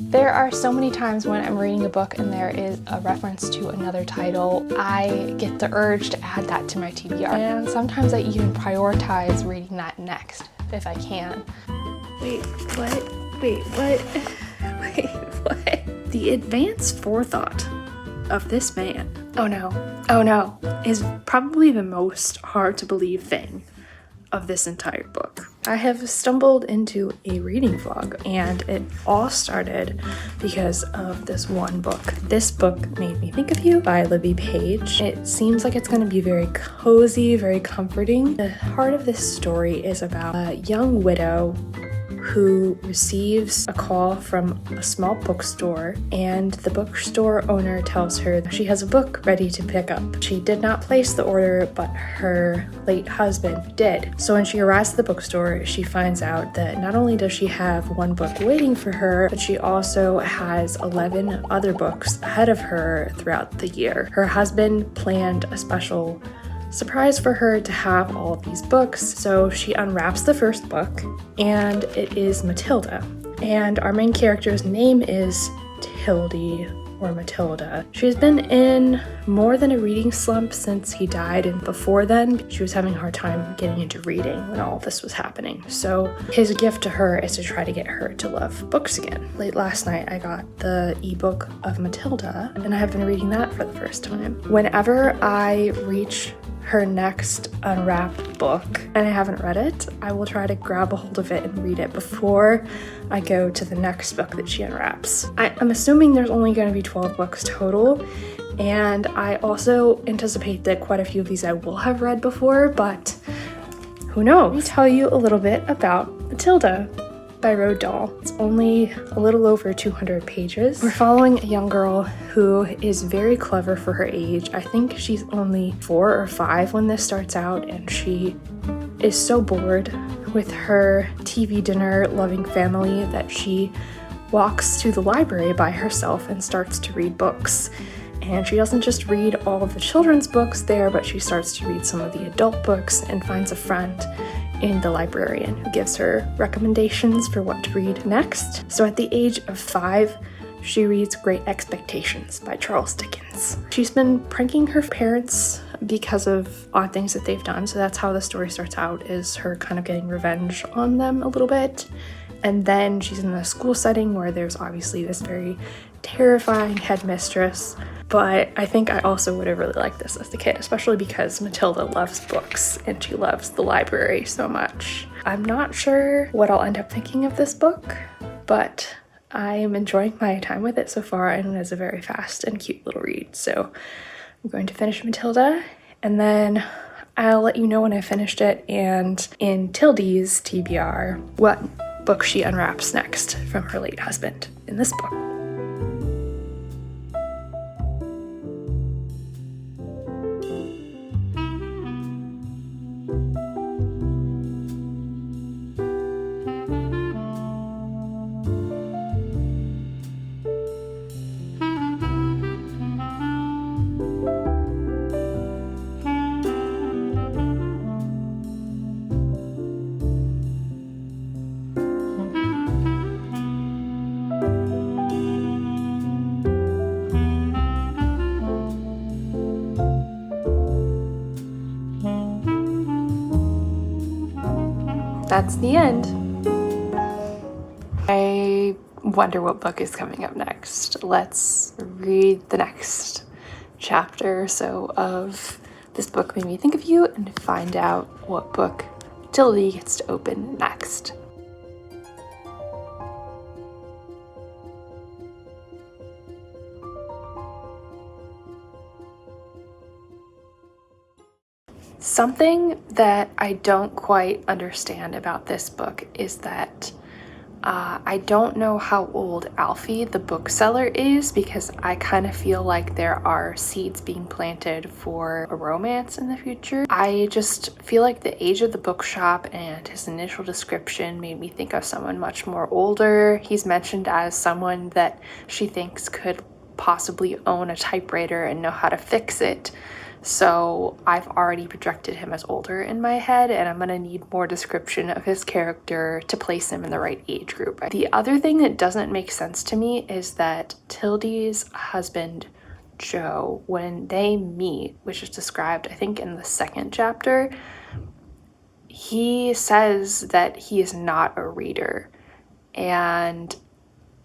There are so many times when I'm reading a book and there is a reference to another title, I get the urge to add that to my TBR. And sometimes I even prioritize reading that next, if I can. Wait, what? Wait, what? Wait, what? The advanced forethought of this man, oh no, is probably the most hard to believe thing of this entire book. I have stumbled into a reading vlog, and it all started because of this one book. This book made me think of you by Libby Page. It seems like it's going to be very cozy, very comforting. The heart of this story is about a young widow who receives a call from a small bookstore, and the bookstore owner tells her that she has a book ready to pick up. She did not place the order, but her late husband did. So when she arrives at the bookstore, she finds out that not only does she have one book waiting for her, but she also has 11 other books ahead of her throughout the year. Her husband planned a special surprise for her to have all of these books, so she unwraps the first book, and it is Matilda. And our main character's name is Tildy, or Matilda. She's been in more than a reading slump since he died, and before then, she was having a hard time getting into reading when all this was happening. So his gift to her is to try to get her to love books again. Late last night, I got the ebook of Matilda, and I have been reading that for the first time. Whenever I reach her next unwrapped book and I haven't read it, I will try to grab a hold of it and read it before I go to the next book that she unwraps. I'm assuming there's only going to be 12 books total, and I also anticipate that quite a few of these I will have read before, but who knows? Let me tell you a little bit about Matilda by Roald Dahl. It's only a little over 200 pages. We're following a young girl who is very clever for her age. I think she's only 4 or 5 when this starts out, and she is so bored with her TV dinner loving family that she walks to the library by herself and starts to read books. And she doesn't just read all of the children's books there, but she starts to read some of the adult books and finds a friend in the librarian who gives her recommendations for what to read next. So at the age of 5, she reads Great Expectations by Charles Dickens. She's been pranking her parents because of odd things that they've done, so that's how the story starts out, is her kind of getting revenge on them a little bit. And then she's in a school setting where there's obviously this very terrifying headmistress. But I think I also would have really liked this as a kid, especially because Matilda loves books and she loves the library so much. I'm not sure what I'll end up thinking of this book, but I am enjoying my time with it so far, and it is a very fast and cute little read. So I'm going to finish Matilda, and then I'll let you know when I finished it, and in Tildy's TBR, what book she unwraps next from her late husband in this book. That's the end. I wonder what book is coming up next. Let's read the next chapter or so of this book made me think of you and find out what book Tildy gets to open next. Something that I don't quite understand about this book is that I don't know how old Alfie, the bookseller, is, because I kind of feel like there are seeds being planted for a romance in the future. I just feel like the age of the bookshop and his initial description made me think of someone much more older. He's mentioned as someone that she thinks could possibly own a typewriter and know how to fix it. So I've already projected him as older in my head, and I'm gonna need more description of his character to place him in the right age group. The other thing that doesn't make sense to me is that Tildy's husband, Joe, when they meet, which is described, I think, in the second chapter, he says that he is not a reader, and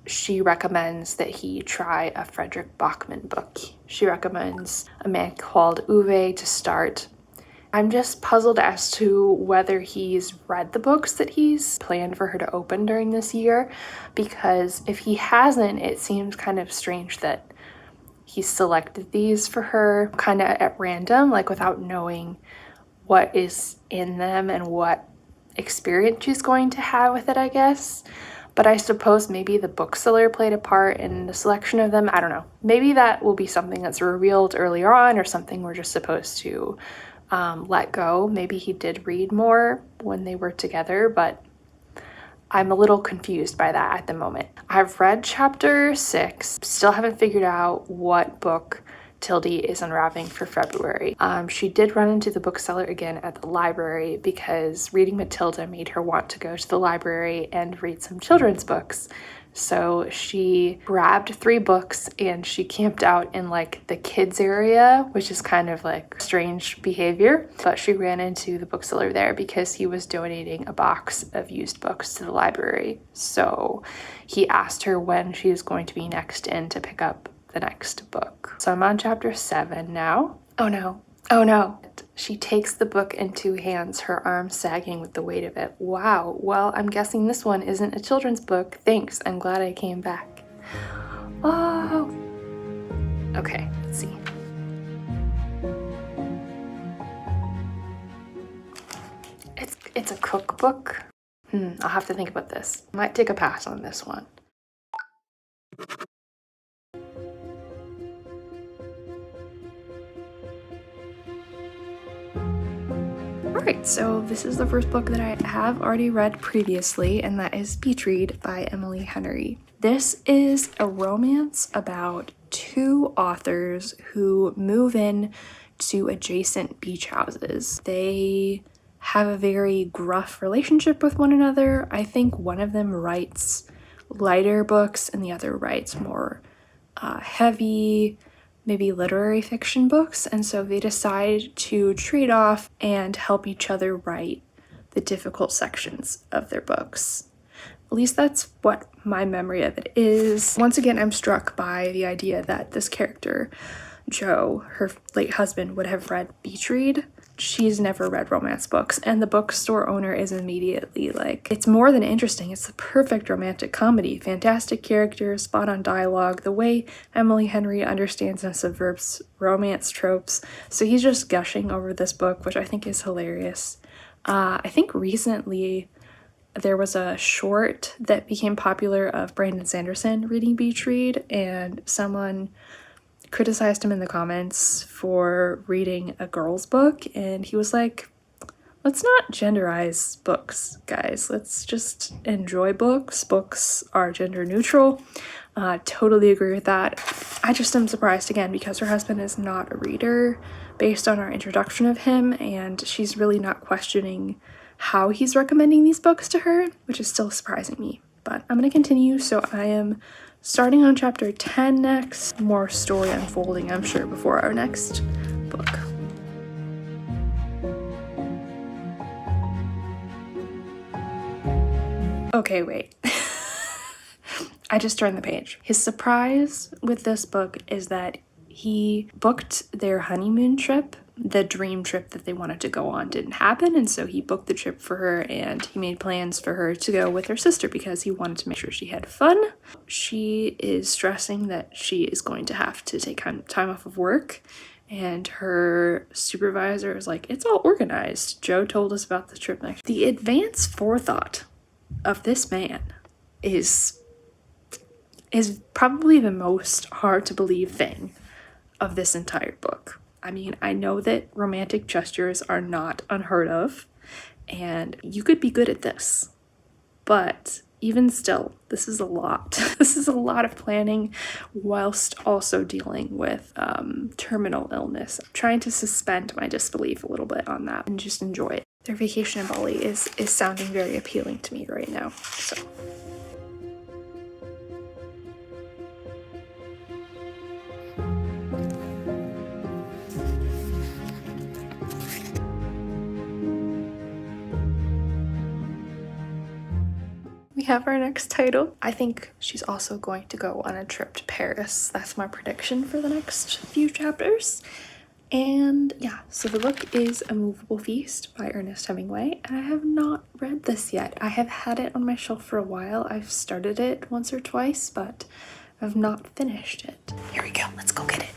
she recommends that he try a Frederick Bachman book. She recommends a man called Uwe to start. I'm just puzzled as to whether he's read the books that he's planned for her to open during this year, because if he hasn't, it seems kind of strange that he selected these for her kind of at random, like without knowing what is in them and what experience she's going to have with it, I guess. But I suppose maybe the bookseller played a part in the selection of them. I don't know. Maybe that will be something that's revealed earlier on, or something we're just supposed to let go. Maybe he did read more when they were together, but I'm a little confused by that at the moment. I've read chapter 6, still haven't figured out what book Tildy is unwrapping for February. She did run into the bookseller again at the library because reading Matilda made her want to go to the library and read some children's books. So she grabbed 3 books and she camped out in like the kids area, which is kind of like strange behavior. But she ran into the bookseller there because he was donating a box of used books to the library. So he asked her when she was going to be next in to pick up the next book. So I'm on chapter 7 now. Oh no. Oh no. She takes the book in 2 hands, her arms sagging with the weight of it. Wow. Well, I'm guessing this one isn't a children's book. Thanks. I'm glad I came back. Oh. Okay, let's see. It's a cookbook. I'll have to think about this. Might take a pass on this one. Alright, so this is the first book that I have already read previously, and that is Beach Read by Emily Henry. This is a romance about 2 authors who move in to adjacent beach houses. They have a very gruff relationship with one another. I think one of them writes lighter books and the other writes more heavy, maybe literary fiction books, and so they decide to trade off and help each other write the difficult sections of their books. At least that's what my memory of it is. Once again, I'm struck by the idea that this character, Joe, her late husband, would have read Beach Read. She's never read romance books, and the bookstore owner is immediately like, it's more than interesting, it's the perfect romantic comedy, fantastic characters, spot on dialogue, the way Emily Henry understands and subverts romance tropes. So he's just gushing over this book, which I think is hilarious. I think recently there was a short that became popular of Brandon Sanderson reading Beach Read, and someone criticized him in the comments for reading a girl's book, and he was like, let's not genderize books, guys. Let's just enjoy books. Books are gender neutral. Totally agree with that. I just am surprised again because her husband is not a reader based on our introduction of him, and she's really not questioning how he's recommending these books to her, which is still surprising me. But I'm going to continue, so I am starting on chapter 10 next. More story unfolding, I'm sure, before our next book. Okay, wait. I just turned the page. His surprise with this book is that he booked their honeymoon trip. The dream trip that they wanted to go on didn't happen, and so he booked the trip for her, and he made plans for her to go with her sister because he wanted to make sure she had fun. She is stressing that she is going to have to take time off of work, and her supervisor is like, it's all organized. Joe told us about the trip next. The advanced forethought of this man is probably the most hard to believe thing of this entire book. I mean, I know that romantic gestures are not unheard of, and you could be good at this, but even still, this is a lot. This is a lot of planning whilst also dealing with terminal illness. I'm trying to suspend my disbelief a little bit on that and just enjoy it. Their vacation in Bali is sounding very appealing to me right now, so. We have our next title. I think she's also going to go on a trip to Paris. That's my prediction for the next few chapters. And yeah, so the book is A Movable Feast by Ernest Hemingway, and I have not read this yet. I have had it on my shelf for a while. I've started it once or twice, but I've not finished it. Here we go, let's go get it.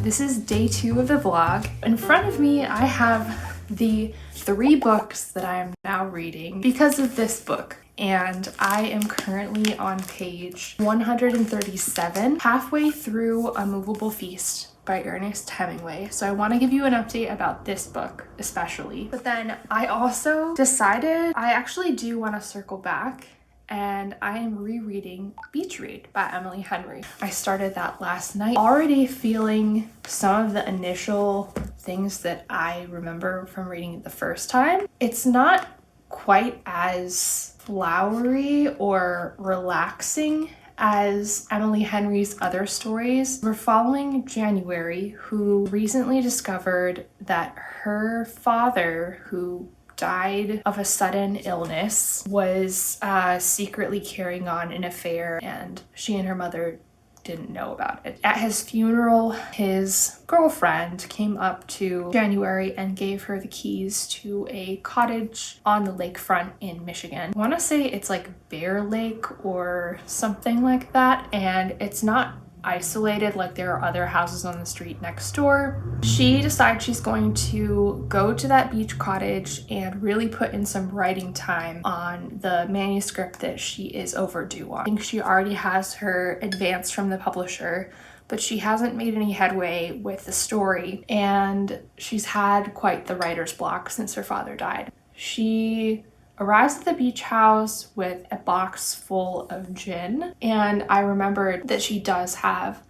This is day 2 of the vlog. In front of me, I have the 3 books that I am now reading because of this book. And I am currently on page 137, halfway through A Movable Feast by Ernest Hemingway. So I want to give you an update about this book especially. But then I also decided I actually do want to circle back, and I am rereading Beach Read by Emily Henry. I started that last night, already feeling some of the initial things that I remember from reading it the first time. It's not quite as flowery or relaxing as Emily Henry's other stories. We're following January, who recently discovered that her father, who died of a sudden illness, was secretly carrying on an affair, and she and her mother didn't know about it. At his funeral, his girlfriend came up to January and gave her the keys to a cottage on the lakefront in Michigan. I want to say it's like Bear Lake or something like that, and it's not isolated like there are other houses on the street next door. She decides she's going to go to that beach cottage and really put in some writing time on the manuscript that she is overdue on. I think she already has her advance from the publisher, but she hasn't made any headway with the story, and she's had quite the writer's block since her father died. She arrives at the beach house with a box full of gin, and I remembered that she does have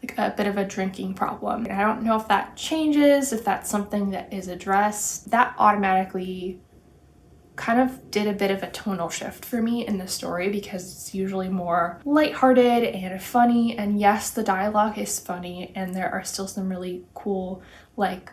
like a bit of a drinking problem. And I don't know if that changes, if that's something that is addressed. That automatically kind of did a bit of a tonal shift for me in the story, because it's usually more lighthearted and funny, and yes, the dialogue is funny and there are still some really cool like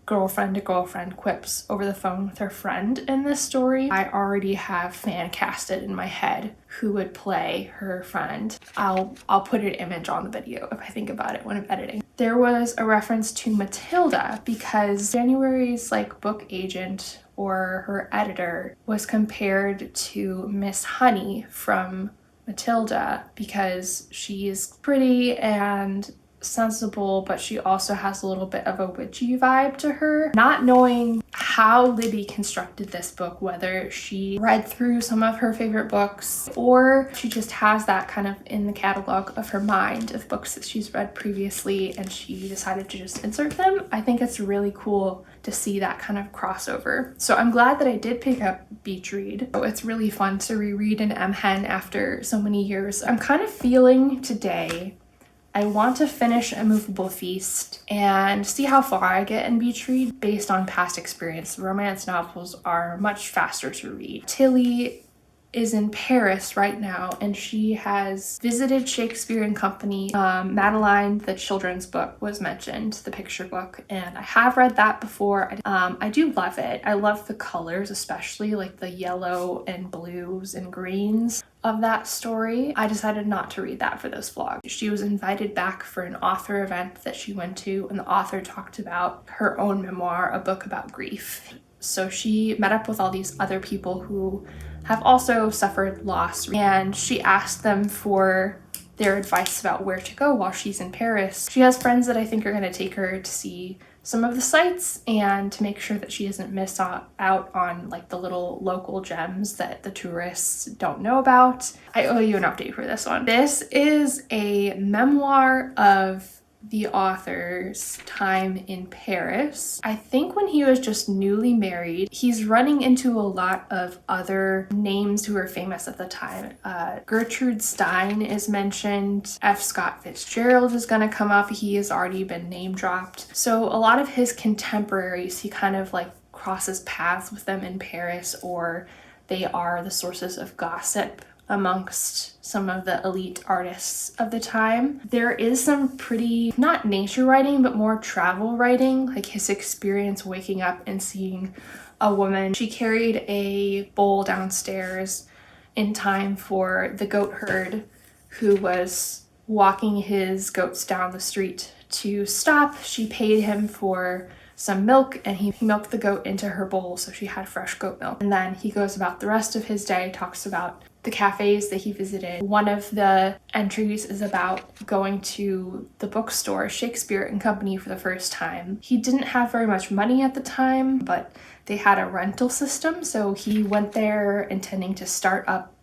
girlfriend to girlfriend quips over the phone with her friend in this story. I already have fan casted in my head who would play her friend. I'll put an image on the video if I think about it when I'm editing. There was a reference to Matilda because January's like book agent or her editor was compared to Miss Honey from Matilda because she's pretty and sensible, but she also has a little bit of a witchy vibe to her. Not knowing how Libby constructed this book, whether she read through some of her favorite books or she just has that kind of in the catalog of her mind of books that she's read previously and she decided to just insert them. I think it's really cool to see that kind of crossover. So I'm glad that I did pick up Beach Read. So it's really fun to reread an hen after so many years. I'm kind of feeling today I want to finish A Movable Feast and see how far I get in Beach Read based on past experience. Romance novels are much faster to read. Tilly is in Paris right now and she has visited Shakespeare and Company. Madeline, the children's book, was mentioned, the picture book, and I have read that before. I do love it. I love the colors, especially like the yellow and blues and greens of that story. I decided not to read that for this vlog. She was invited back for an author event that she went to and the author talked about her own memoir, a book about grief. So she met up with all these other people who have also suffered loss and she asked them for their advice about where to go while she's in Paris. She has friends that I think are going to take her to see some of the sites and to make sure that she doesn't miss out on like the little local gems that the tourists don't know about. I owe you an update for this one. This is a memoir of the author's time in Paris. I think when he was just newly married, he's running into a lot of other names who were famous at the time. Gertrude Stein is mentioned. F. Scott Fitzgerald is gonna come up. He has already been name dropped. So a lot of his contemporaries, he kind of like crosses paths with them in Paris, or they are the sources of gossip amongst some of the elite artists of the time. There is some pretty, not nature writing, but more travel writing, like his experience waking up and seeing a woman. She carried a bowl downstairs in time for the goat herd who was walking his goats down the street to stop. She paid him for some milk and he milked the goat into her bowl so she had fresh goat milk. And then he goes about the rest of his day, talks about the cafes that he visited. One of the entries is about going to the bookstore, Shakespeare and Company, for the first time. He didn't have very much money at the time, but they had a rental system, so he went there intending to start up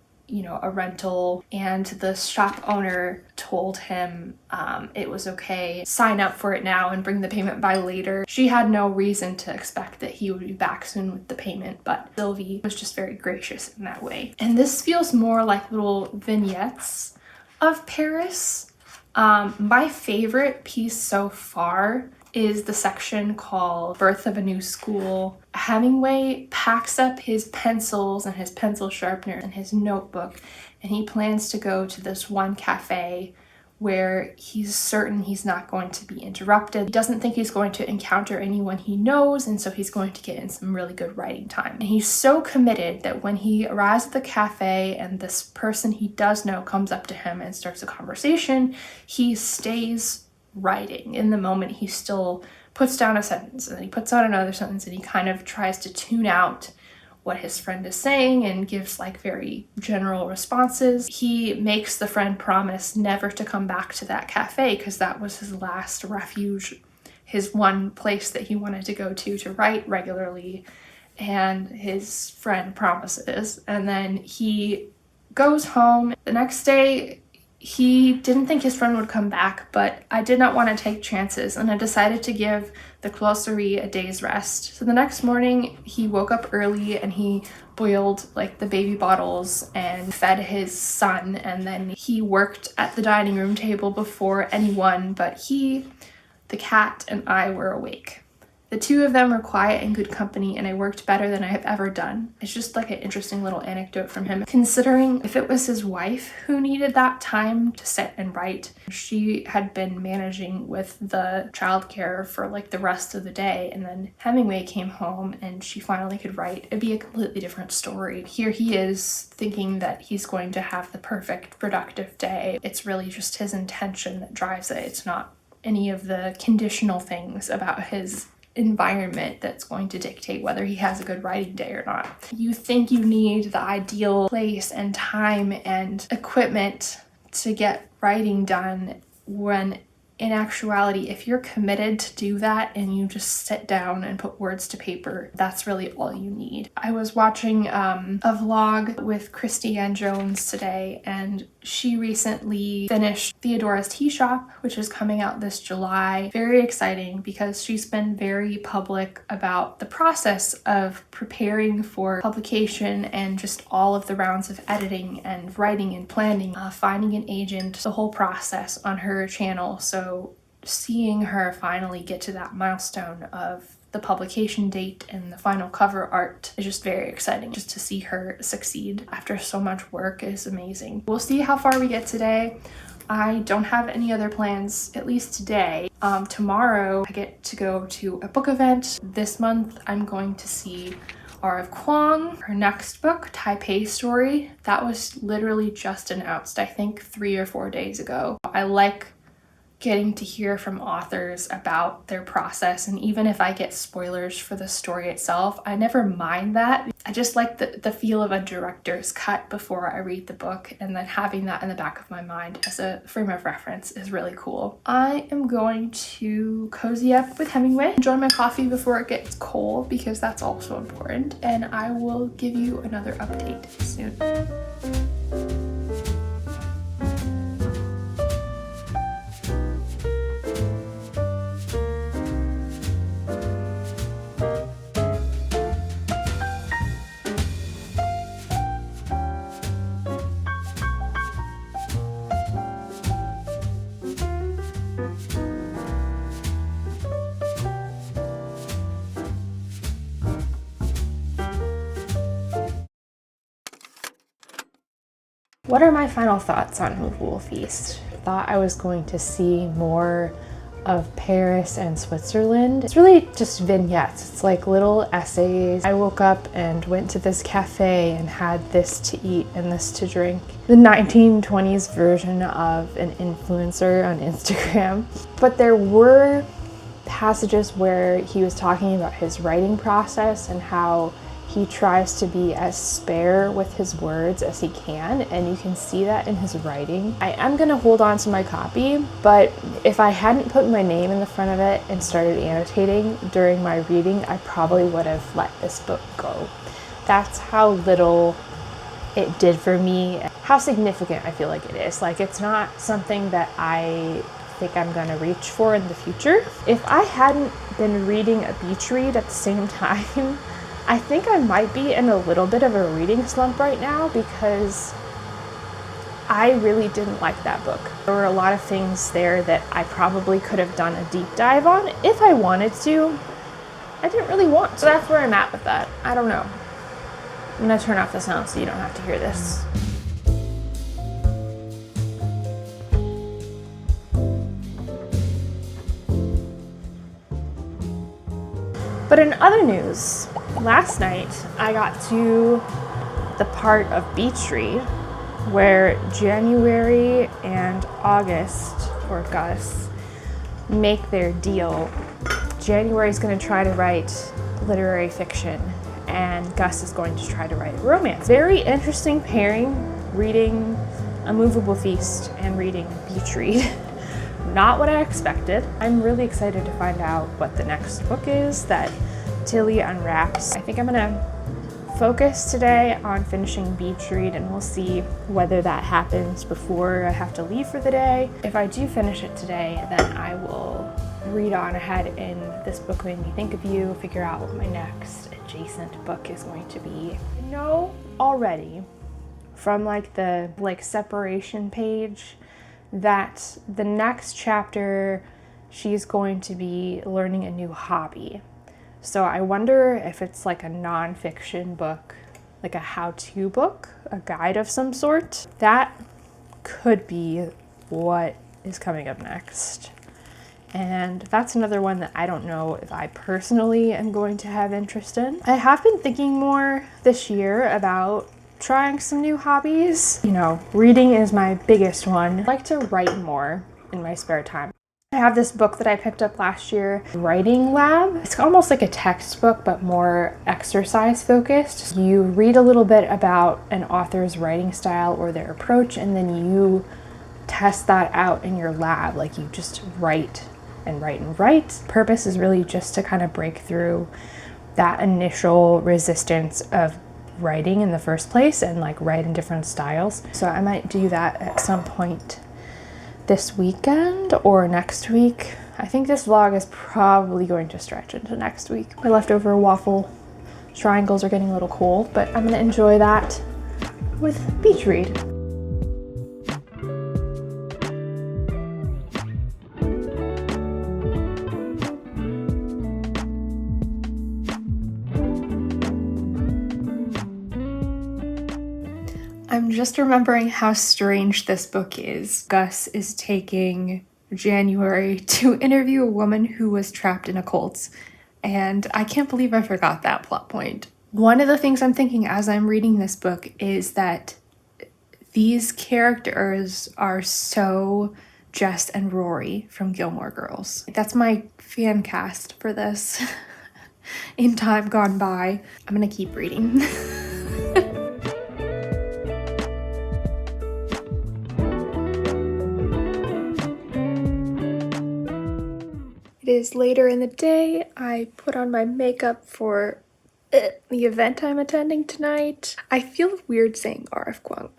a rental, and the shop owner told him it was okay, sign up for it now and bring the payment by later. She had no reason to expect that he would be back soon with the payment, but Sylvie was just very gracious in that way. And this feels more like little vignettes of Paris. My favorite piece so far is the section called Birth of a New School. Hemingway packs up his pencils and his pencil sharpener and his notebook, and he plans to go to this one cafe where he's certain he's not going to be interrupted. He doesn't think he's going to encounter anyone he knows, and so he's going to get in some really good writing time. And he's so committed that when he arrives at the cafe and this person he does know comes up to him and starts a conversation, he stays writing. In the moment, he still puts down a sentence and then he puts down another sentence and he kind of tries to tune out what his friend is saying and gives like very general responses. He makes the friend promise never to come back to that cafe because that was his last refuge, his one place that he wanted to go to write regularly, and his friend promises. And then he goes home. The next day, he didn't think his friend would come back, but I did not want to take chances, and I decided to give the cloisterie a day's rest. So the next morning, he woke up early and he boiled like the baby bottles and fed his son, and then he worked at the dining room table before anyone but he, the cat, and I were awake. The two of them were quiet and good company, and I worked better than I have ever done. It's just like an interesting little anecdote from him. Considering if it was his wife who needed that time to sit and write, she had been managing with the childcare for like the rest of the day, and then Hemingway came home and she finally could write, it'd be a completely different story. Here he is thinking that he's going to have the perfect productive day. It's really just his intention that drives it. It's not any of the conditional things about his environment that's going to dictate whether he has a good writing day or not. You think you need the ideal place and time and equipment to get writing done when in actuality, if you're committed to do that and you just sit down and put words to paper, that's really all you need. I was watching a vlog with Christy-Ann Jones today, and she recently finished Theodora's Tea Shop, which is coming out this July. Very exciting because she's been very public about the process of preparing for publication and just all of the rounds of editing and writing and planning, finding an agent, the whole process on her channel. So seeing her finally get to that milestone of the publication date and the final cover art is just very exciting. Just to see her succeed after so much work is amazing. We'll see how far we get today. I don't have any other plans, at least today. Tomorrow I get to go to a book event. This month I'm going to see R.F. Kuang. Her next book, Taipei Story, that was literally just announced, I think 3 or 4 days ago. I like getting to hear from authors about their process, and even if I get spoilers for the story itself, I never mind that. I just like the feel of a director's cut before I read the book, and then having that in the back of my mind as a frame of reference is really cool. I am going to cozy up with Hemingway, enjoy my coffee before it gets cold because that's also important, and I will give you another update soon. What are my final thoughts on Movable Feast? Thought I was going to see more of Paris and Switzerland. It's really just vignettes. It's like little essays. I woke up and went to this cafe and had this to eat and this to drink. The 1920s version of an influencer on Instagram. But there were passages where he was talking about his writing process and how he tries to be as spare with his words as he can, and you can see that in his writing. I am gonna hold on to my copy, but if I hadn't put my name in the front of it and started annotating during my reading, I probably would have let this book go. That's how little it did for me, how significant I feel like it is. Like, it's not something that I think I'm gonna reach for in the future. If I hadn't been reading a beach read at the same time, I think I might be in a little bit of a reading slump right now because I really didn't like that book. There were a lot of things there that I probably could have done a deep dive on if I wanted to. I didn't really want to. So that's where I'm at with that. I don't know. I'm gonna turn off the sound so you don't have to hear this. But in other news, last night I got to the part of Beach Read where January and August, or Gus, make their deal. January is going to try to write literary fiction, and Gus is going to try to write romance. Very interesting pairing, reading A Movable Feast and reading Beach Read. Not what I expected. I'm really excited to find out what the next book is that Tilly unwraps. I think I'm gonna focus today on finishing Beach Read, and we'll see whether that happens before I have to leave for the day. If I do finish it today, then I will read on ahead in This Book Made Me Think of You, figure out what my next adjacent book is going to be. I know already from the separation page that the next chapter she's going to be learning a new hobby. So I wonder if it's like a nonfiction book, like a how-to book, a guide of some sort. That could be what is coming up next. And that's another one that I don't know if I personally am going to have interest in. I have been thinking more this year about trying some new hobbies. You know, reading is my biggest one. I like to write more in my spare time. I have this book that I picked up last year, Writing Lab. It's almost like a textbook, but more exercise focused. You read a little bit about an author's writing style or their approach, and then you test that out in your lab. Like you just write and write and write. Purpose is really just to kind of break through that initial resistance of writing in the first place and like write in different styles. So I might do that at some point this weekend or next week. I think this vlog is probably going to stretch into next week. My leftover waffle triangles are getting a little cold, but I'm gonna enjoy that with beach read. I'm just remembering how strange this book is. Gus is taking January to interview a woman who was trapped in a cult, and I can't believe I forgot that plot point. One of the things I'm thinking as I'm reading this book is that these characters are so Jess and Rory from Gilmore Girls. That's my fan cast for this in time gone by. I'm gonna keep reading. It is later in the day. I put on my makeup for the event I'm attending tonight. I feel weird saying R.F. Kuang.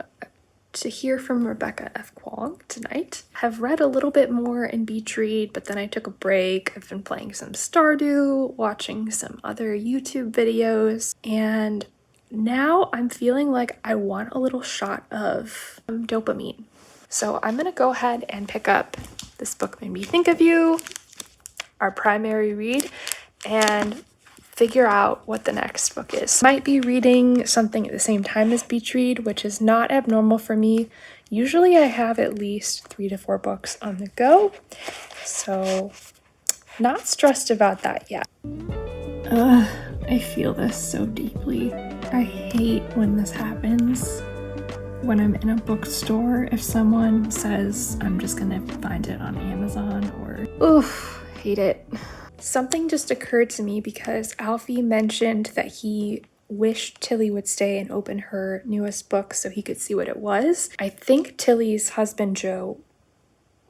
To hear from Rebecca F. Kuang tonight. I've read a little bit more in Beach Read, but then I took a break. I've been playing some Stardew, watching some other YouTube videos, and now I'm feeling like I want a little shot of dopamine. So I'm gonna go ahead and pick up This Book Made Me Think of You, our primary read, and figure out what the next book is. Might be reading something at the same time as Beach Read, which is not abnormal for me. Usually I have at least 3 to 4 books on the go, so not stressed about that yet. I feel this so deeply. I hate when this happens. When I'm in a bookstore, if someone says, I'm just gonna find it on Amazon, or oof, hate it. Something just occurred to me because Alfie mentioned that he wished Tilly would stay and open her newest book so he could see what it was. I think Tilly's husband Joe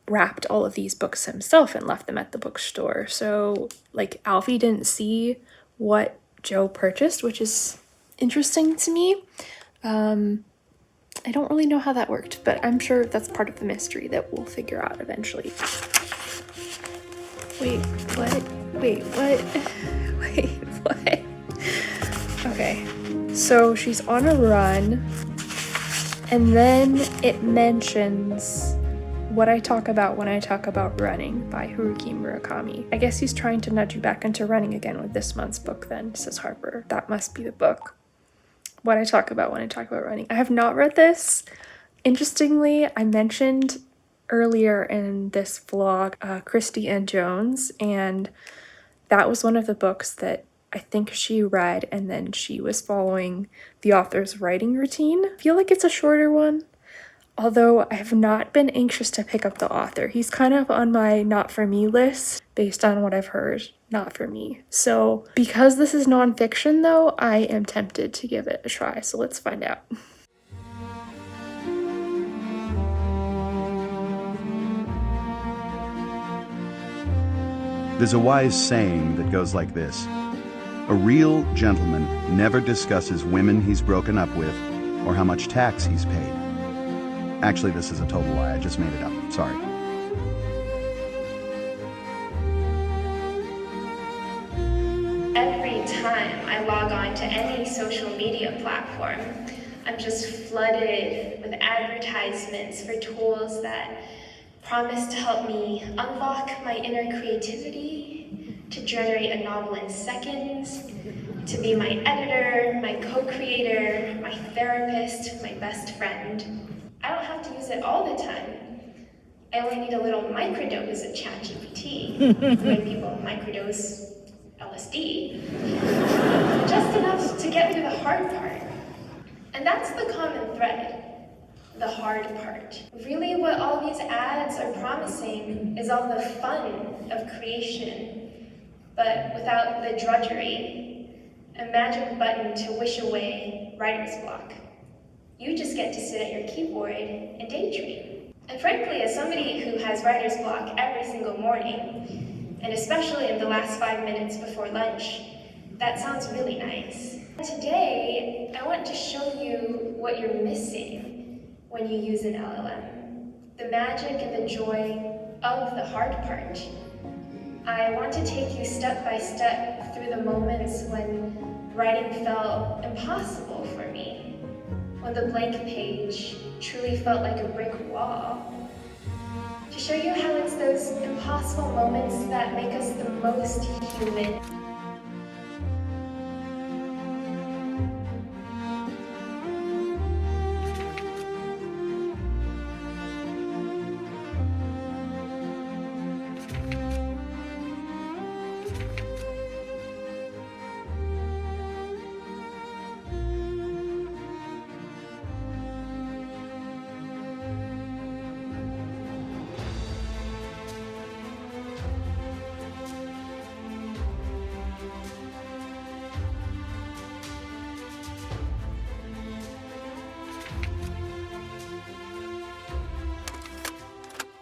wrapped all of these books himself and left them at the bookstore. So like Alfie didn't see what Joe purchased, which is interesting to me. I don't really know how that worked, but I'm sure that's part of the mystery that we'll figure out eventually. Wait, what? Wait, what? Wait, what? Okay, so she's on a run, and then it mentions What I Talk About When I Talk About Running by Haruki Murakami. I guess he's trying to nudge you back into running again with this month's book then, says Harper. That must be the book. What I Talk About When I Talk About Running. I have not read this. Interestingly, I mentioned earlier in this vlog Christy Ann Jones, and that was one of the books that I think she read, and then she was following the author's writing routine. I feel like it's a shorter one, although I have not been anxious to pick up the author. He's kind of on my not for me list based on what I've heard. Not for me. So because this is nonfiction though, I am tempted to give it a try. So let's find out. There's a wise saying that goes like this: a real gentleman never discusses women he's broken up with or how much tax he's paid. Actually, this is a total lie. I just made it up. Sorry. Every time I log on to any social media platform, I'm just flooded with advertisements for tools that promise to help me unlock my inner creativity, to generate a novel in seconds, to be my editor, my co-creator, my therapist, my best friend. I don't have to use it all the time. I only need a little microdose of ChatGPT, the way people microdose LSD, just enough to get me to the hard part. And that's the common thread, the hard part. Really what all these ads are promising is all the fun of creation, but without the drudgery, a magic button to wish away writer's block. You just get to sit at your keyboard and daydream. And frankly, as somebody who has writer's block every single morning, and especially in the last 5 minutes before lunch, that sounds really nice. Today, I want to show you what you're missing when you use an LLM. The magic and the joy of the hard part. I want to take you step by step through the moments when writing felt impossible for me, when the blank page truly felt like a brick wall. To show you how it's those impossible moments that make us the most human.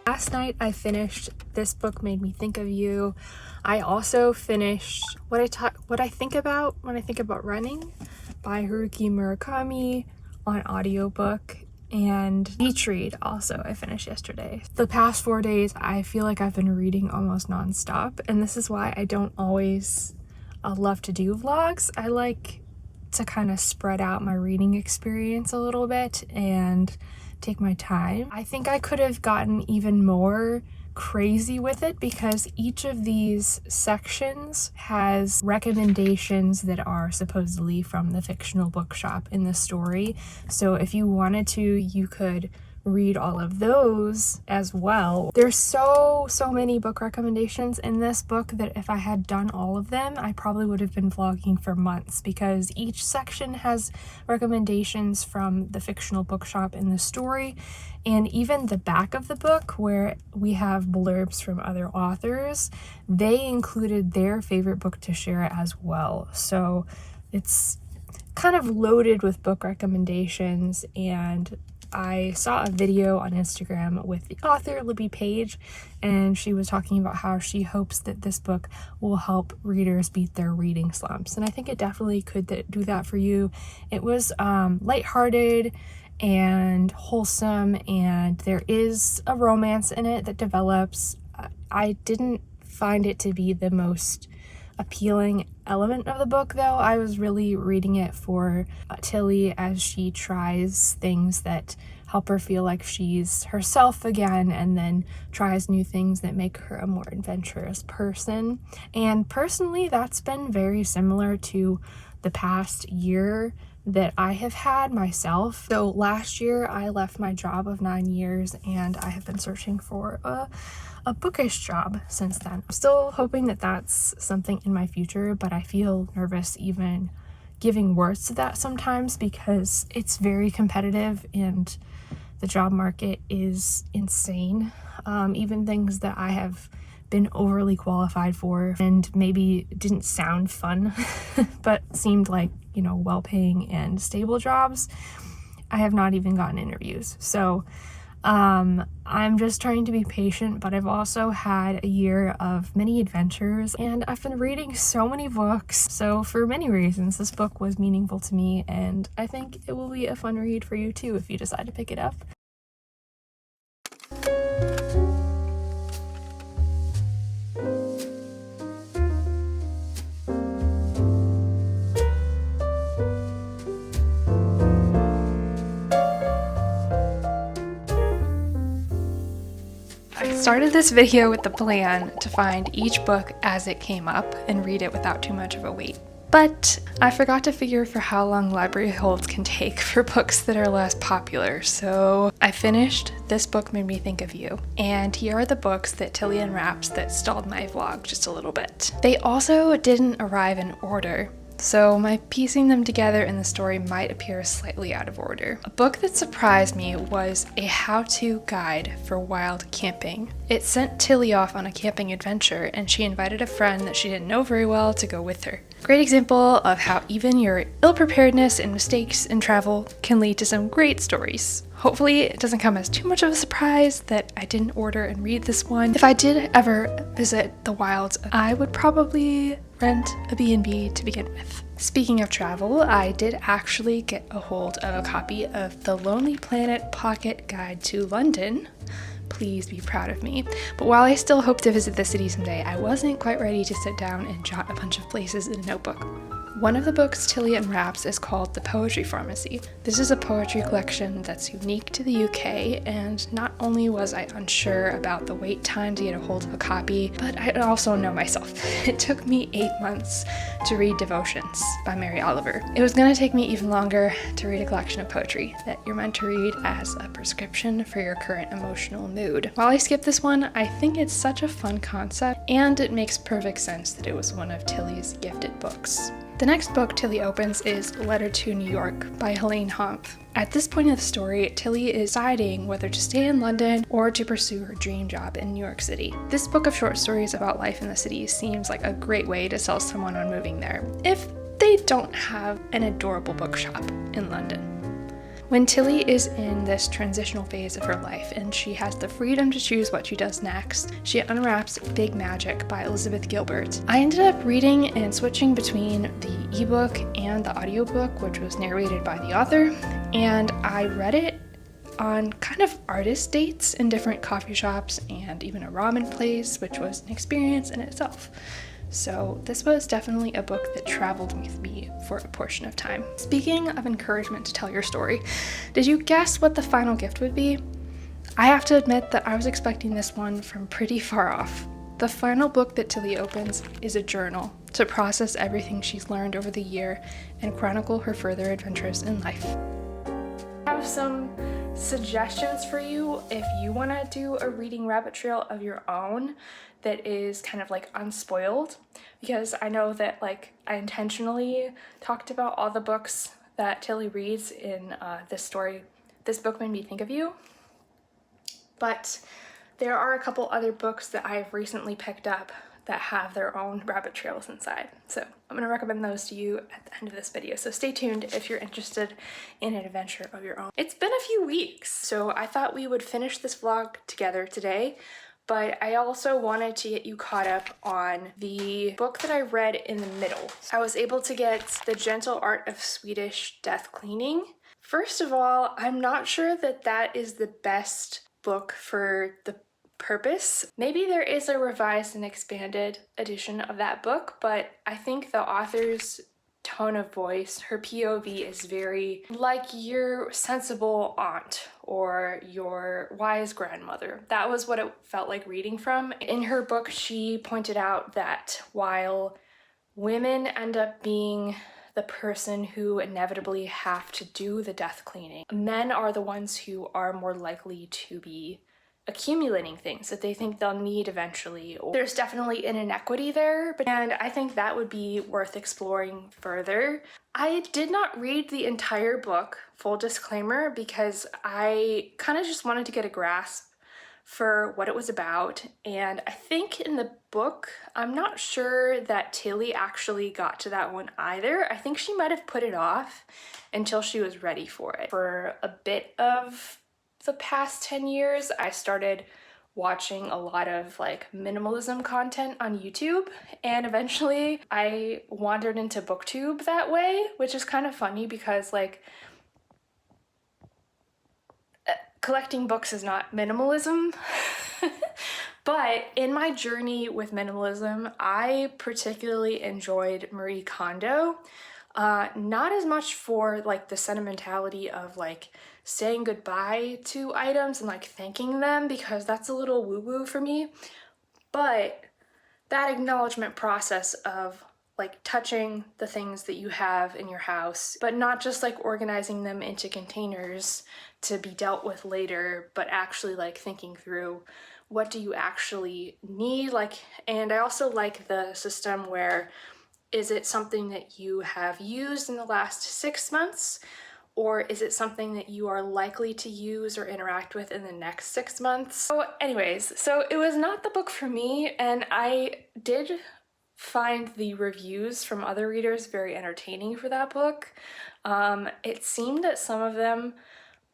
Last night I finished This Book Made Me Think of You. I also finished What I Think About When I Think About Running by Haruki Murakami on audiobook, and Beach Read also I finished yesterday. The past 4 days I feel like I've been reading almost nonstop, and this is why I don't always love to do vlogs. I like to kind of spread out my reading experience a little bit and take my time. I think I could have gotten even more crazy with it because each of these sections has recommendations that are supposedly from the fictional bookshop in the story. So if you wanted to, you could read all of those as well. There's so many book recommendations in this book that if I had done all of them, I probably would have been vlogging for months, because each section has recommendations from the fictional bookshop in the story, and even the back of the book where we have blurbs from other authors, they included their favorite book to share as well. So it's kind of loaded with book recommendations. And I saw a video on Instagram with the author, Libby Page, and she was talking about how she hopes that this book will help readers beat their reading slumps. And I think it definitely could do that for you. It was lighthearted and wholesome, and there is a romance in it that develops. I didn't find it to be the most appealing element of the book, though. I was really reading it for Tilly as she tries things that help her feel like she's herself again, and then tries new things that make her a more adventurous person. And personally, that's been very similar to the past year that I have had myself. So last year I left my job of 9 years, and I have been searching for a bookish job since then. I'm still hoping that that's something in my future, but I feel nervous even giving words to that sometimes because it's very competitive and the job market is insane. Even things that I have been overly qualified for and maybe didn't sound fun but seemed like, you know, well-paying and stable jobs, I have not even gotten interviews. So I'm just trying to be patient, but I've also had a year of many adventures, and I've been reading so many books. So for many reasons, this book was meaningful to me, and I think it will be a fun read for you too if you decide to pick it up. I started this video with the plan to find each book as it came up and read it without too much of a wait. But I forgot to figure for how long library holds can take for books that are less popular, so I finished This Book Made Me Think of You. And here are the books that Tilly unwraps that stalled my vlog just a little bit. They also didn't arrive in order, so my piecing them together in the story might appear slightly out of order. A book that surprised me was a how-to guide for wild camping. It sent Tilly off on a camping adventure, and she invited a friend that she didn't know very well to go with her. Great example of how even your ill-preparedness and mistakes in travel can lead to some great stories. Hopefully it doesn't come as too much of a surprise that I didn't order and read this one. If I did ever visit the wilds, I would probably rent a B&B to begin with. Speaking of travel, I did actually get a hold of a copy of The Lonely Planet Pocket Guide to London. Please be proud of me. But while I still hope to visit the city someday, I wasn't quite ready to sit down and jot a bunch of places in a notebook. One of the books Tilly unwraps is called The Poetry Pharmacy. This is a poetry collection that's unique to the UK, and not only was I unsure about the wait time to get a hold of a copy, but I also know myself. It took me 8 months to read Devotions by Mary Oliver. It was going to take me even longer to read a collection of poetry that you're meant to read as a prescription for your current emotional mood. While I skipped this one, I think it's such a fun concept, and it makes perfect sense that it was one of Tilly's gifted books. The next book Tilly opens is Letter to New York by Helene Hanff. At this point of the story, Tilly is deciding whether to stay in London or to pursue her dream job in New York City. This book of short stories about life in the city seems like a great way to sell someone on moving there, if they don't have an adorable bookshop in London. When Tilly is in this transitional phase of her life and she has the freedom to choose what she does next, she unwraps Big Magic by Elizabeth Gilbert. I ended up reading and switching between the ebook and the audiobook, which was narrated by the author, and I read it on kind of artist dates in different coffee shops and even a ramen place, which was an experience in itself. So this was definitely a book that traveled with me for a portion of time. Speaking of encouragement to tell your story, did you guess what the final gift would be? I have to admit that I was expecting this one from pretty far off. The final book that Tilly opens is a journal to process everything she's learned over the year and chronicle her further adventures in life. I have some suggestions for you if you want to do a reading rabbit trail of your own that is kind of like unspoiled, because I know that like I intentionally talked about all the books that Tilly reads in this story. This book made me think of you, but there are a couple other books that I've recently picked up that have their own rabbit trails inside. So I'm going to recommend those to you at the end of this video. So stay tuned if you're interested in an adventure of your own. It's been a few weeks, so I thought we would finish this vlog together today, but I also wanted to get you caught up on the book that I read in the middle. I was able to get The Gentle Art of Swedish Death Cleaning. First of all, I'm not sure that that is the best book for the purpose. Maybe there is a revised and expanded edition of that book, but I think the author's tone of voice, her POV is very like your sensible aunt or your wise grandmother. That was what it felt like reading from. In her book, she pointed out that while women end up being the person who inevitably have to do the death cleaning, men are the ones who are more likely to be accumulating things that they think they'll need eventually. There's definitely an inequity there, and I think that would be worth exploring further. I did not read the entire book, full disclaimer, because I kind of just wanted to get a grasp for what it was about, and I think in the book, I'm not sure that Tilly actually got to that one either. I think she might have put it off until she was ready for it. For a bit of the past 10 years, I started watching a lot of like minimalism content on YouTube, and eventually I wandered into booktube that way, which is kind of funny because like collecting books is not minimalism. But in my journey with minimalism, I particularly enjoyed Marie Kondo. Not as much for like the sentimentality of like saying goodbye to items and like thanking them, because that's a little woo-woo for me, but that acknowledgement process of like touching the things that you have in your house, but not just like organizing them into containers to be dealt with later, but actually like thinking through what do you actually need. Like, and I also like the system where is it something that you have used in the last 6 months, or is it something that you are likely to use or interact with in the next 6 months? So anyways, so it was not the book for me, and I did find the reviews from other readers very entertaining for that book. It seemed that some of them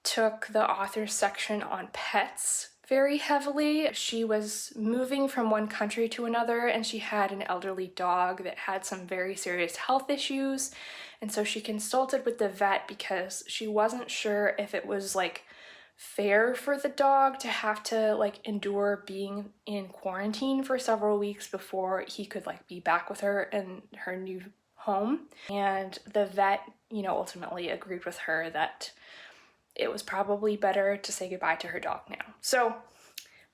took the author's section on pets very heavily. She was moving from one country to another, and she had an elderly dog that had some very serious health issues, and so she consulted with the vet because she wasn't sure if it was like fair for the dog to have to like endure being in quarantine for several weeks before he could like be back with her in her new home. And the vet, ultimately agreed with her that it was probably better to say goodbye to her dog now. So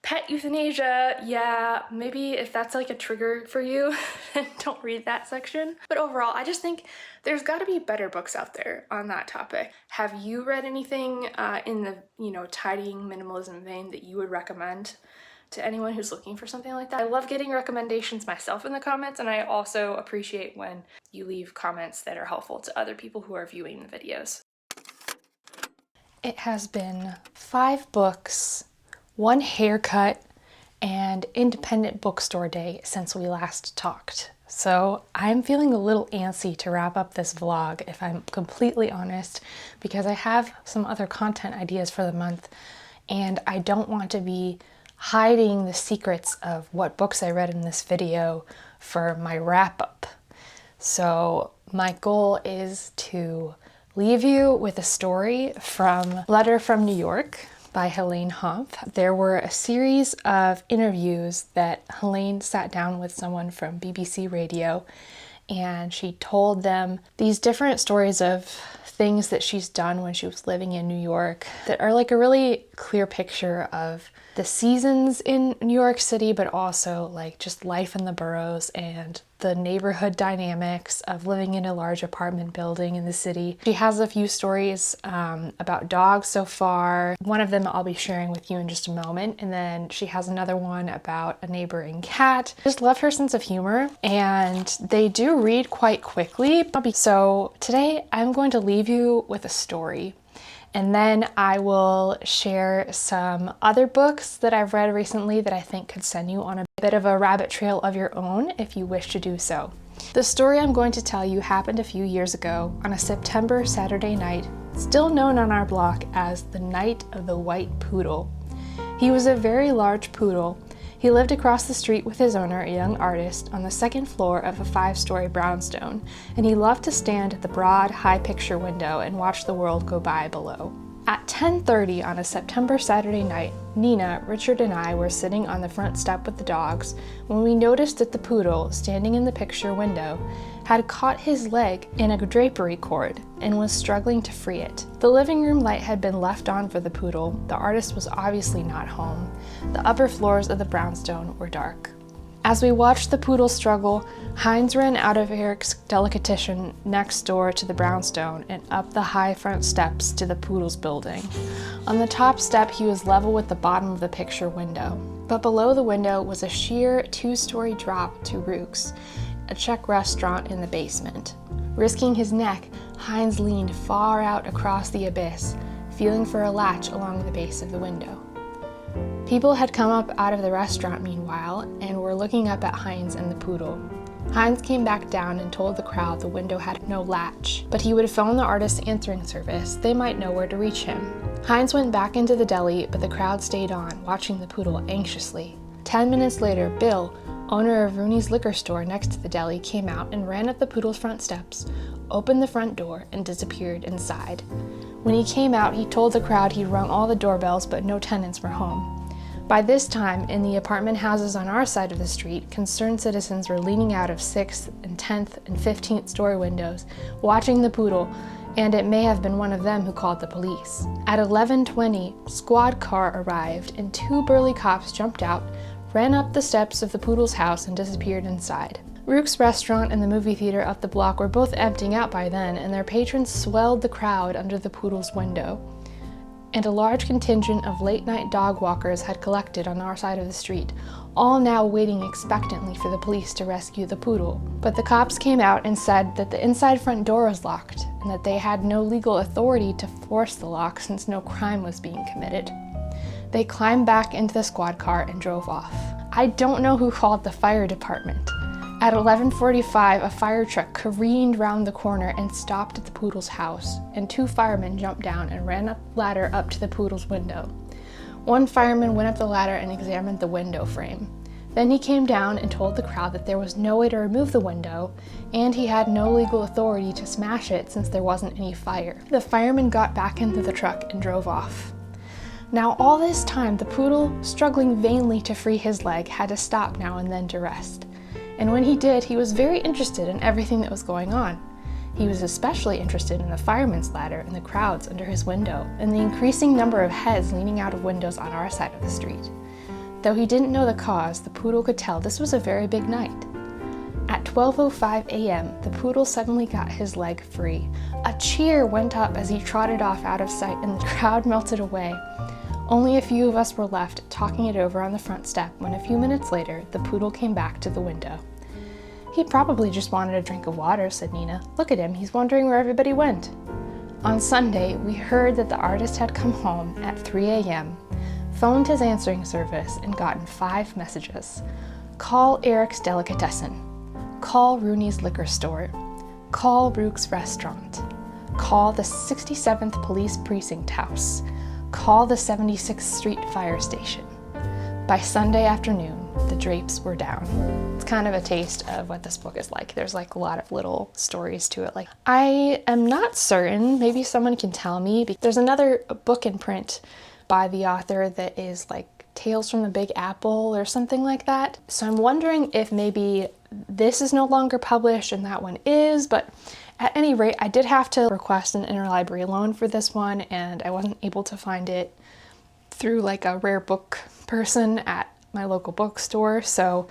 pet euthanasia, yeah, maybe if that's like a trigger for you, then don't read that section. But overall, I just think there's got to be better books out there on that topic. Have you read anything in the, tidying minimalism vein that you would recommend to anyone who's looking for something like that? I love getting recommendations myself in the comments, and I also appreciate when you leave comments that are helpful to other people who are viewing the videos. It has been 5 books, 1 haircut, and independent bookstore day since we last talked. So I'm feeling a little antsy to wrap up this vlog, if I'm completely honest, because I have some other content ideas for the month, and I don't want to be hiding the secrets of what books I read in this video for my wrap-up. So my goal is to leave you with a story from Letter from New York by Helene Hanff. There were a series of interviews that Helene sat down with someone from BBC Radio, and she told them these different stories of things that she's done when she was living in New York that are like a really clear picture of the seasons in New York City, but also like just life in the boroughs and the neighborhood dynamics of living in a large apartment building in the city. She has a few stories about dogs so far. One of them I'll be sharing with you in just a moment, and then she has another one about a neighboring cat. Just love her sense of humor, and they do read quite quickly. So today I'm going to leave you with a story, and then I will share some other books that I've read recently that I think could send you on a bit of a rabbit trail of your own if you wish to do so. The story I'm going to tell you happened a few years ago on a September Saturday night, still known on our block as the Night of the White Poodle. He was a very large poodle. He lived across the street with his owner, a young artist, on the second floor of a 5-story brownstone, and he loved to stand at the broad, high-picture window and watch the world go by below. At 10:30 on a September Saturday night, Nina, Richard, and I were sitting on the front step with the dogs when we noticed that the poodle, standing in the picture window, had caught his leg in a drapery cord and was struggling to free it. The living room light had been left on for the poodle. The artist was obviously not home. The upper floors of the brownstone were dark. As we watched the poodle struggle, Heinz ran out of Eric's delicatessen next door to the brownstone and up the high front steps to the poodle's building. On the top step, he was level with the bottom of the picture window. But below the window was a sheer 2-story drop to Rook's, a Czech restaurant in the basement. Risking his neck, Heinz leaned far out across the abyss, feeling for a latch along the base of the window. People had come up out of the restaurant meanwhile and were looking up at Heinz and the poodle. Heinz came back down and told the crowd the window had no latch, but he would phone the artist's answering service. They might know where to reach him. Heinz went back into the deli, but the crowd stayed on, watching the poodle anxiously. 10 minutes later, Bill, owner of Rooney's liquor store next to the deli, came out and ran up the poodle's front steps, opened the front door, and disappeared inside. When he came out, he told the crowd he'd rung all the doorbells, but no tenants were home. By this time, in the apartment houses on our side of the street, concerned citizens were leaning out of 6th and 10th and 15th story windows, watching the poodle, and it may have been one of them who called the police. At 11:20, squad car arrived, and 2 burly cops jumped out, ran up the steps of the poodle's house, and disappeared inside. Rook's restaurant and the movie theater up the block were both emptying out by then, and their patrons swelled the crowd under the poodle's window. And a large contingent of late-night dog walkers had collected on our side of the street, all now waiting expectantly for the police to rescue the poodle. But the cops came out and said that the inside front door was locked, and that they had no legal authority to force the lock since no crime was being committed. They climbed back into the squad car and drove off. I don't know who called the fire department. At 11:45, a fire truck careened round the corner and stopped at the poodle's house, and 2 firemen jumped down and ran up the ladder up to the poodle's window. One fireman went up the ladder and examined the window frame. Then he came down and told the crowd that there was no way to remove the window, and he had no legal authority to smash it since there wasn't any fire. The fireman got back into the truck and drove off. Now all this time, the poodle, struggling vainly to free his leg, had to stop now and then to rest. And when he did, he was very interested in everything that was going on. He was especially interested in the fireman's ladder and the crowds under his window, and the increasing number of heads leaning out of windows on our side of the street. Though he didn't know the cause, the poodle could tell this was a very big night. At 12:05 a.m., the poodle suddenly got his leg free. A cheer went up as he trotted off out of sight, and the crowd melted away. Only a few of us were left, talking it over on the front step, when a few minutes later, the poodle came back to the window. "He probably just wanted a drink of water," said Nina. "Look at him, he's wondering where everybody went." On Sunday, we heard that the artist had come home at 3 a.m., phoned his answering service, and gotten 5 messages. Call Eric's Delicatessen. Call Rooney's Liquor Store. Call Brooks Restaurant. Call the 67th Police Precinct House. Call the 76th Street Fire Station. By Sunday afternoon, the drapes were down. It's kind of a taste of what this book is like. There's like a lot of little stories to it. Like, I am not certain, maybe someone can tell me. There's another book in print by the author that is like Tales from the Big Apple or something like that. So I'm wondering if maybe this is no longer published and that one is, but at any rate, I did have to request an interlibrary loan for this one, and I wasn't able to find it through like a rare book person at my local bookstore, so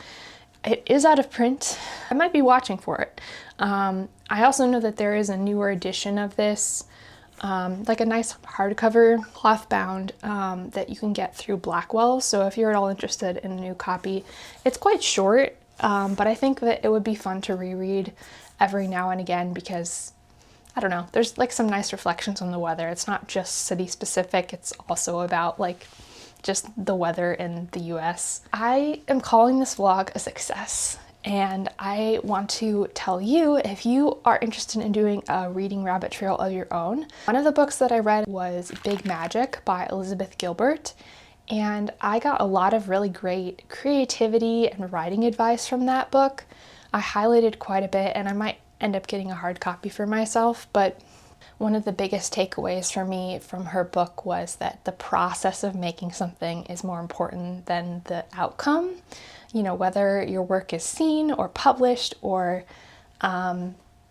it is out of print. I might be watching for it. I also know that there is a newer edition of this, like a nice hardcover, cloth bound, that you can get through Blackwell. So if you're at all interested in a new copy, it's quite short, but I think that it would be fun to reread every now and again because, I don't know, there's like some nice reflections on the weather. It's not just city specific, it's also about like just the weather in the US. I am calling this vlog a success, and I want to tell you, if you are interested in doing a reading rabbit trail of your own, one of the books that I read was Big Magic by Elizabeth Gilbert, and I got a lot of really great creativity and writing advice from that book. I highlighted quite a bit, and I might end up getting a hard copy for myself, but one of the biggest takeaways for me from her book was that the process of making something is more important than the outcome. You know, whether your work is seen or published or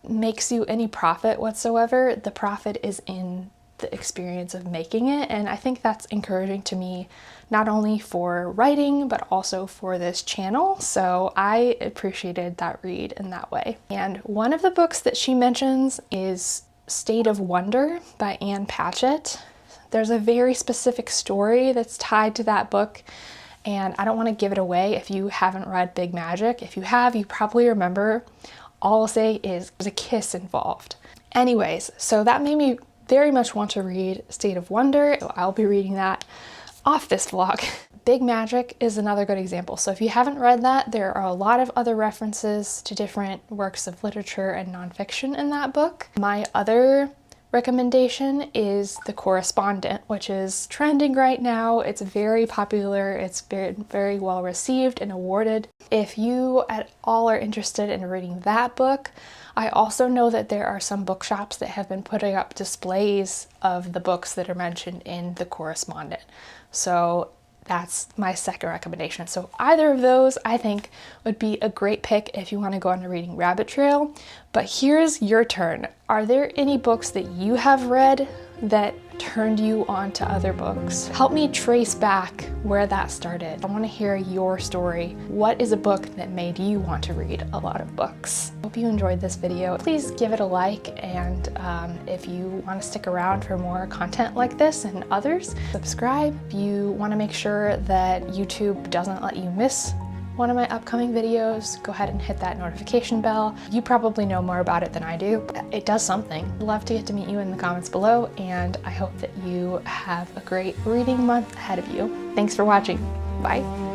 makes you any profit whatsoever, the profit is in the experience of making it. And I think that's encouraging to me, not only for writing, but also for this channel. So I appreciated that read in that way. And one of the books that she mentions is State of Wonder by Ann Patchett. There's a very specific story that's tied to that book, and I don't want to give it away if you haven't read Big Magic. If you have, you probably remember. All I'll say is there's a kiss involved. Anyways, so that made me very much want to read State of Wonder, so I'll be reading that off this vlog. Big Magic is another good example. So if you haven't read that, there are a lot of other references to different works of literature and nonfiction in that book. My other recommendation is The Correspondent, which is trending right now. It's very popular. It's been very well received and awarded. If you at all are interested in reading that book, I also know that there are some bookshops that have been putting up displays of the books that are mentioned in The Correspondent. So that's my second recommendation. So either of those I think would be a great pick if you want to go on a reading rabbit trail. But here's your turn. Are there any books that you have read that turned you on to other books? Help me trace back where that started. I want to hear your story. What is a book that made you want to read a lot of books? Hope you enjoyed this video. Please give it a like, and if you want to stick around for more content like this and others, subscribe. If you want to make sure that YouTube doesn't let you miss one of my upcoming videos, go ahead and hit that notification bell. You probably know more about it than I do. It does something. I'd love to get to meet you in the comments below, and I hope that you have a great reading month ahead of you. Thanks for watching. Bye.